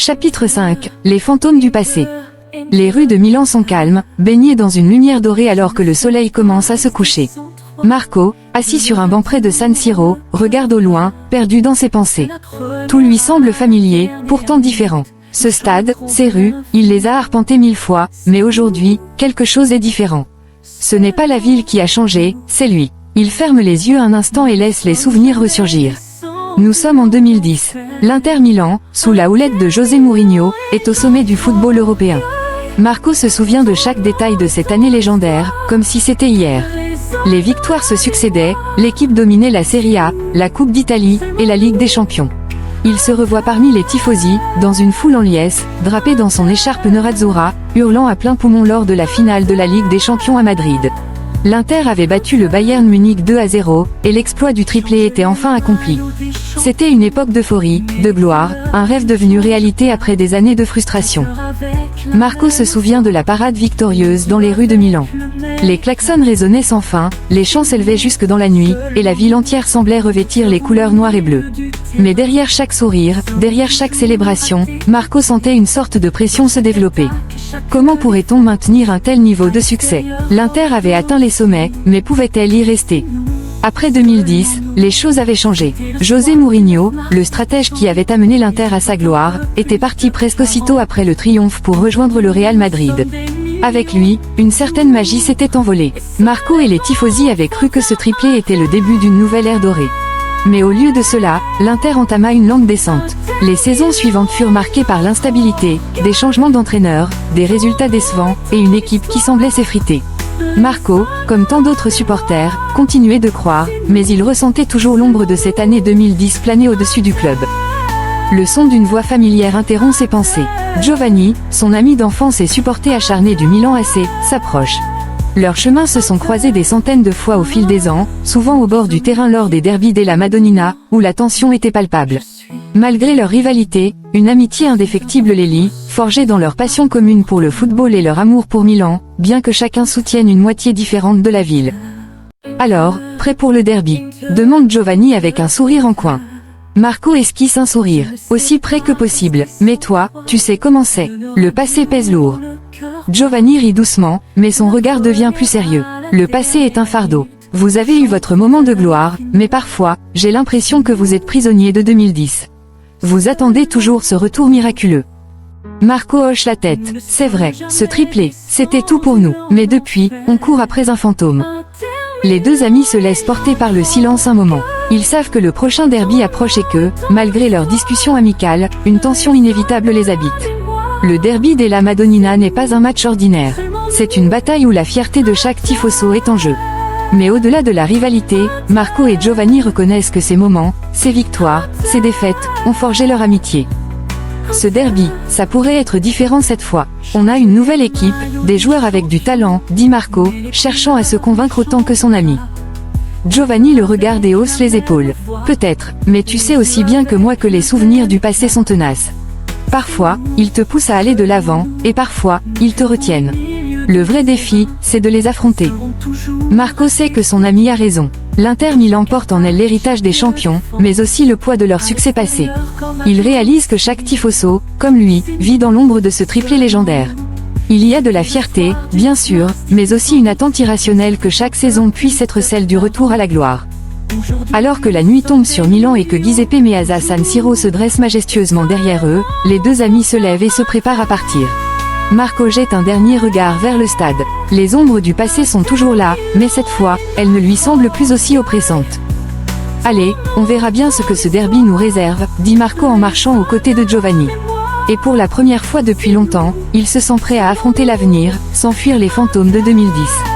Chapitre 5. Les fantômes du passé. Les rues de Milan sont calmes, baignées dans une lumière dorée alors que le soleil commence à se coucher. Marco, assis sur un banc près de San Siro, regarde au loin, perdu dans ses pensées. Tout lui semble familier, pourtant différent. Ce stade, ces rues, il les a arpentées 1000 fois, mais aujourd'hui, quelque chose est différent. Ce n'est pas la ville qui a changé, c'est lui. Il ferme les yeux un instant et laisse les souvenirs ressurgir. Nous sommes en 2010. L'Inter Milan, sous la houlette de José Mourinho, est au sommet du football européen. Marco se souvient de chaque détail de cette année légendaire, comme si c'était hier. Les victoires se succédaient, l'équipe dominait la Serie A, la Coupe d'Italie, et la Ligue des Champions. Il se revoit parmi les tifosi, dans une foule en liesse, drapé dans son écharpe nerazzurra, hurlant à plein poumon lors de la finale de la Ligue des Champions à Madrid. L'Inter avait battu le Bayern Munich 2-0, et l'exploit du triplé était enfin accompli. C'était une époque d'euphorie, de gloire, un rêve devenu réalité après des années de frustration. Marco se souvient de la parade victorieuse dans les rues de Milan. Les klaxons résonnaient sans fin, les chants s'élevaient jusque dans la nuit, et la ville entière semblait revêtir les couleurs noires et bleues. Mais derrière chaque sourire, derrière chaque célébration, Marco sentait une sorte de pression se développer. Comment pourrait-on maintenir un tel niveau de succès? L'Inter avait atteint les sommets, mais pouvait-elle y rester? Après 2010, les choses avaient changé. José Mourinho, le stratège qui avait amené l'Inter à sa gloire, était parti presque aussitôt après le triomphe pour rejoindre le Real Madrid. Avec lui, une certaine magie s'était envolée. Marco et les tifosi avaient cru que ce triplé était le début d'une nouvelle ère dorée. Mais au lieu de cela, l'Inter entama une lente descente. Les saisons suivantes furent marquées par l'instabilité, des changements d'entraîneur, des résultats décevants, et une équipe qui semblait s'effriter. Marco, comme tant d'autres supporters, continuait de croire, mais il ressentait toujours l'ombre de cette année 2010 planer au-dessus du club. Le son d'une voix familière interrompt ses pensées. Giovanni, son ami d'enfance et supporter acharné du Milan AC, s'approche. Leurs chemins se sont croisés des centaines de fois au fil des ans, souvent au bord du terrain lors des derbys della Madonnina, où la tension était palpable. Malgré leur rivalité, une amitié indéfectible les lie, forgée dans leur passion commune pour le football et leur amour pour Milan, bien que chacun soutienne une moitié différente de la ville. Alors, prêt pour le derby? Demande Giovanni avec un sourire en coin. Marco esquisse un sourire, aussi près que possible, mais toi, tu sais comment c'est, le passé pèse lourd. Giovanni rit doucement, mais son regard devient plus sérieux. Le passé est un fardeau. Vous avez eu votre moment de gloire, mais parfois, j'ai l'impression que vous êtes prisonnier de 2010. Vous attendez toujours ce retour miraculeux. Marco hoche la tête. C'est vrai, ce triplé, c'était tout pour nous, mais depuis, on court après un fantôme. Les deux amis se laissent porter par le silence un moment. Ils savent que le prochain derby approche et que, malgré leur discussion amicale, une tension inévitable les habite. Le derby della Madonnina n'est pas un match ordinaire. C'est une bataille où la fierté de chaque tifoso est en jeu. Mais au-delà de la rivalité, Marco et Giovanni reconnaissent que ces moments, ces victoires, ces défaites, ont forgé leur amitié. Ce derby, ça pourrait être différent cette fois. On a une nouvelle équipe, des joueurs avec du talent, dit Marco, cherchant à se convaincre autant que son ami. Giovanni le regarde et hausse les épaules. Peut-être, mais tu sais aussi bien que moi que les souvenirs du passé sont tenaces. Parfois, ils te poussent à aller de l'avant, et parfois, ils te retiennent. Le vrai défi, c'est de les affronter. Marco sait que son ami a raison. L'Inter Milan porte en elle l'héritage des champions, mais aussi le poids de leur succès passé. Il réalise que chaque tifoso, comme lui, vit dans l'ombre de ce triplé légendaire. Il y a de la fierté, bien sûr, mais aussi une attente irrationnelle que chaque saison puisse être celle du retour à la gloire. Alors que la nuit tombe sur Milan et que Giuseppe Meazza San Siro se dresse majestueusement derrière eux, les deux amis se lèvent et se préparent à partir. Marco jette un dernier regard vers le stade. Les ombres du passé sont toujours là, mais cette fois, elles ne lui semblent plus aussi oppressantes. Allez, on verra bien ce que ce derby nous réserve, dit Marco en marchant aux côtés de Giovanni. Et pour la première fois depuis longtemps, il se sent prêt à affronter l'avenir, sans fuir les fantômes de 2010.